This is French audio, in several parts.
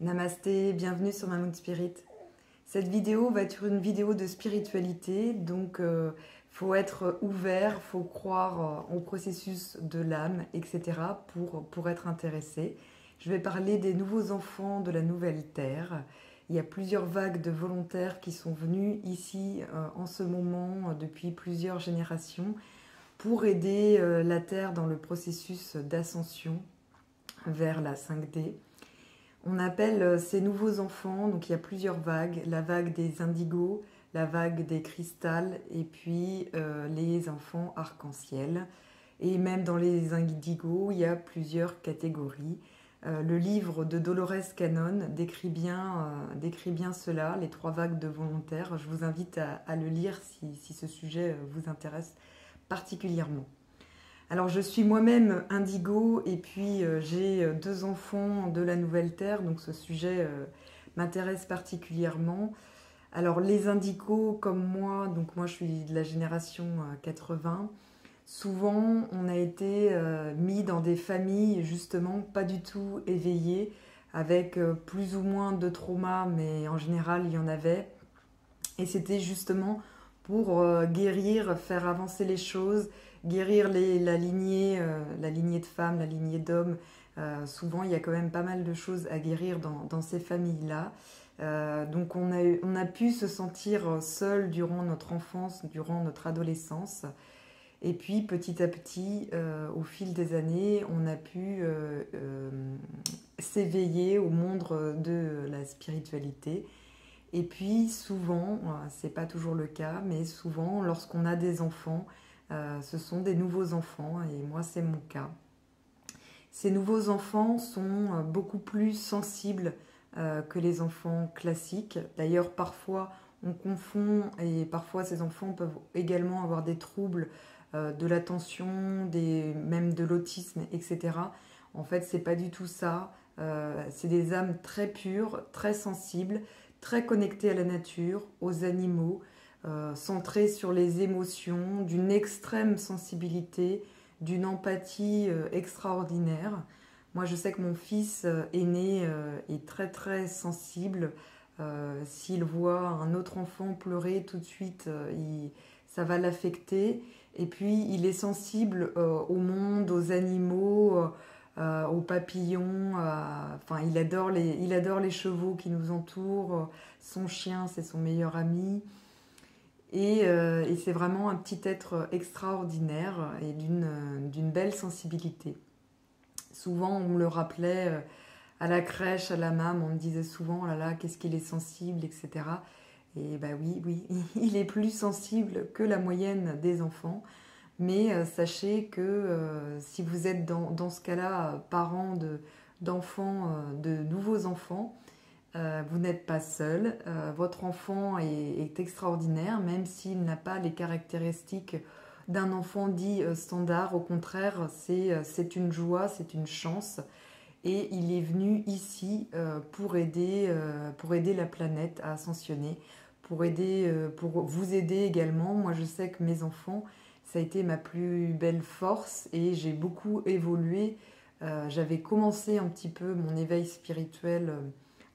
Namasté, bienvenue sur Mammouth Spirit. Cette vidéo va être une vidéo de spiritualité, donc faut être ouvert, faut croire au processus de l'âme, etc. pour être intéressé. Je vais parler des nouveaux enfants de la nouvelle Terre. Il y a plusieurs vagues de volontaires qui sont venus ici en ce moment depuis plusieurs générations pour aider la Terre dans le processus d'ascension vers la 5D. On appelle ces nouveaux enfants, donc il y a plusieurs vagues, la vague des indigos, la vague des cristals et puis les enfants arc-en-ciel. Et même dans les indigos, il y a plusieurs catégories. Le livre de Dolores Cannon décrit bien cela, les trois vagues de volontaires. Je vous invite à le lire si ce sujet vous intéresse particulièrement. Alors je suis moi-même indigo et puis j'ai deux enfants de la nouvelle Terre, donc ce sujet m'intéresse particulièrement. Alors les indigos comme moi, donc moi je suis de la génération 80, souvent on a été mis dans des familles justement pas du tout éveillées, avec plus ou moins de traumas, mais en général il y en avait. Et c'était justement pour guérir, faire avancer les choses, guérir la lignée de femmes, la lignée d'hommes. Souvent, il y a quand même pas mal de choses à guérir dans ces familles-là. Donc on a pu se sentir seul durant notre enfance, durant notre adolescence. Et puis petit à petit, au fil des années, on a pu s'éveiller au monde de la spiritualité. Et puis souvent, c'est pas toujours le cas, mais souvent lorsqu'on a des enfants, ce sont des nouveaux enfants, et moi c'est mon cas. Ces nouveaux enfants sont beaucoup plus sensibles que les enfants classiques. D'ailleurs, parfois on confond, et parfois ces enfants peuvent également avoir des troubles de l'attention, même de l'autisme, etc. En fait, c'est pas du tout ça. C'est des âmes très pures, très sensibles, très connectées à la nature, aux animaux, centrées sur les émotions, d'une extrême sensibilité, d'une empathie extraordinaire. Moi, je sais que mon fils aîné est très très sensible. S'il voit un autre enfant pleurer, tout de suite, ça va l'affecter. Et puis, il est sensible au monde, aux animaux, aux papillons. Enfin, il adore les chevaux qui nous entourent. Son chien, c'est son meilleur ami. Et c'est vraiment un petit être extraordinaire et d'une belle sensibilité. Souvent, on me le rappelait à la crèche, à la MAM, on me disait souvent, oh là là, qu'est-ce qu'il est sensible, etc. Et bah oui, il est plus sensible que la moyenne des enfants. Mais sachez que si vous êtes dans ce cas-là, parents d'enfants, de nouveaux enfants, vous n'êtes pas seul. Votre enfant est extraordinaire, même s'il n'a pas les caractéristiques d'un enfant dit standard. Au contraire, c'est une joie, c'est une chance. Et il est venu ici pour aider la planète à ascensionner, pour vous aider également. Moi, je sais que mes enfants, ça a été ma plus belle force et j'ai beaucoup évolué. J'avais commencé un petit peu mon éveil spirituel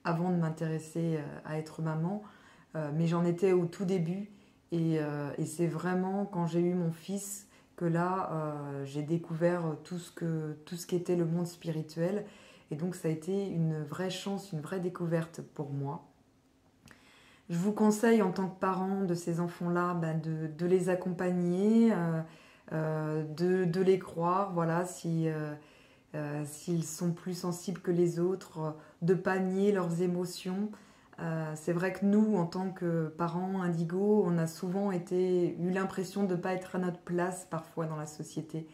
avant de m'intéresser à être maman, mais j'en étais au tout début. Et c'est vraiment quand j'ai eu mon fils que là, j'ai découvert tout ce qu'était le monde spirituel. Et donc ça a été une vraie chance, une vraie découverte pour moi. Je vous conseille en tant que parent de ces enfants-là de les accompagner, de les croire, voilà, s'ils sont plus sensibles que les autres, de ne pas nier leurs émotions. C'est vrai que nous, en tant que parents indigos, on a souvent eu l'impression de ne pas être à notre place parfois dans la société,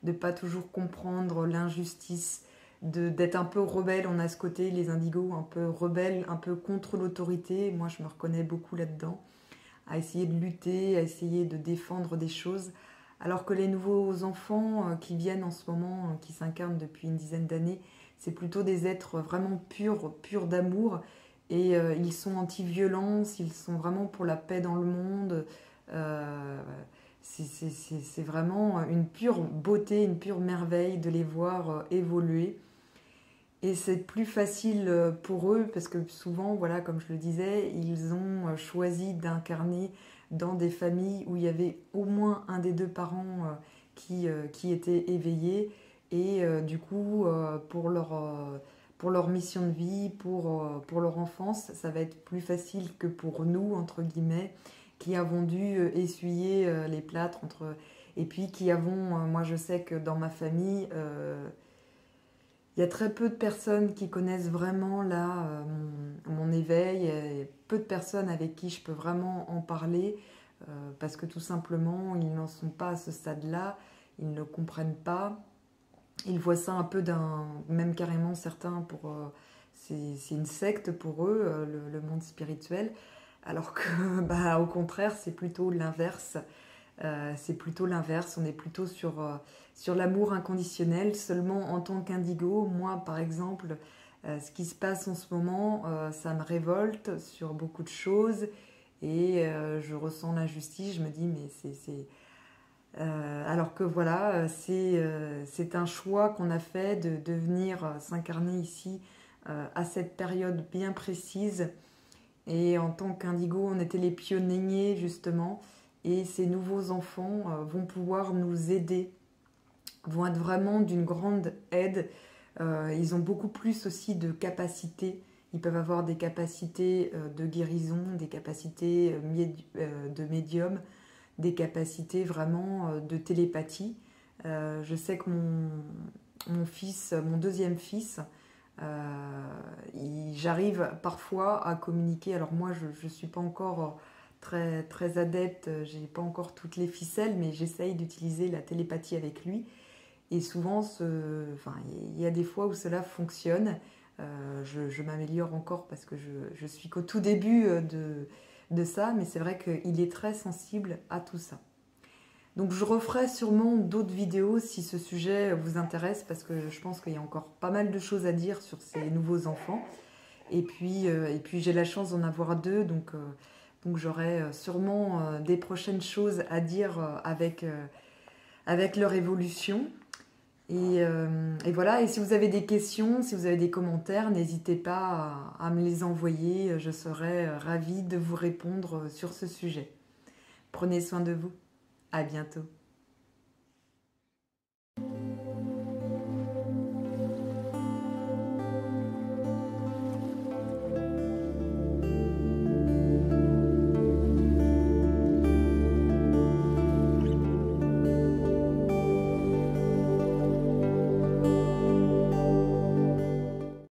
de ne pas toujours comprendre l'injustice, d'être un peu rebelle. On a ce côté, les indigos, un peu rebelles, un peu contre l'autorité. Moi, je me reconnais beaucoup là-dedans, à essayer de lutter, à essayer de défendre des choses. Alors que les nouveaux enfants qui viennent en ce moment, qui s'incarnent depuis une dizaine d'années, c'est plutôt des êtres vraiment purs d'amour. Et ils sont anti-violence, ils sont vraiment pour la paix dans le monde. Euh, c'est vraiment une pure beauté, une pure merveille de les voir évoluer. Et c'est plus facile pour eux parce que souvent, voilà, comme je le disais, ils ont choisi d'incarner dans des familles où il y avait au moins un des deux parents qui était éveillé. Et du coup, pour leur mission de vie, pour leur enfance, ça va être plus facile que pour nous, entre guillemets, qui avons dû essuyer les plâtres et puis qui avons, moi je sais que dans ma famille, il y a très peu de personnes qui connaissent vraiment là mon éveil et peu de personnes avec qui je peux vraiment en parler parce que tout simplement ils n'en sont pas à ce stade-là, ils ne comprennent pas, ils voient ça un peu même carrément certains c'est une secte pour eux, le monde spirituel, alors que bah, au contraire c'est plutôt l'inverse. On est plutôt sur l'amour inconditionnel, seulement en tant qu'indigo. Moi, par exemple, ce qui se passe en ce moment, ça me révolte sur beaucoup de choses et je ressens l'injustice, je me dis, mais alors que voilà, c'est un choix qu'on a fait de venir s'incarner ici à cette période bien précise. Et en tant qu'indigo, on était les pionniers justement. Et ces nouveaux enfants vont pouvoir nous aider, vont être vraiment d'une grande aide. Ils ont beaucoup plus aussi de capacités. Ils peuvent avoir des capacités de guérison, des capacités de médium, des capacités vraiment de télépathie. Je sais que mon fils, mon deuxième fils, j'arrive parfois à communiquer. Alors moi, je ne suis pas encore très, très adepte, j'ai pas encore toutes les ficelles, mais j'essaye d'utiliser la télépathie avec lui. Et souvent, enfin, il y a des fois où cela fonctionne. Je m'améliore encore parce que je suis qu'au tout début de ça, mais c'est vrai qu'il est très sensible à tout ça. Donc je referai sûrement d'autres vidéos si ce sujet vous intéresse parce que je pense qu'il y a encore pas mal de choses à dire sur ces nouveaux enfants. Et puis j'ai la chance d'en avoir deux, donc j'aurai sûrement des prochaines choses à dire avec leur évolution. Et voilà, et si vous avez des questions, si vous avez des commentaires, n'hésitez pas à me les envoyer. Je serai ravie de vous répondre sur ce sujet. Prenez soin de vous. À bientôt.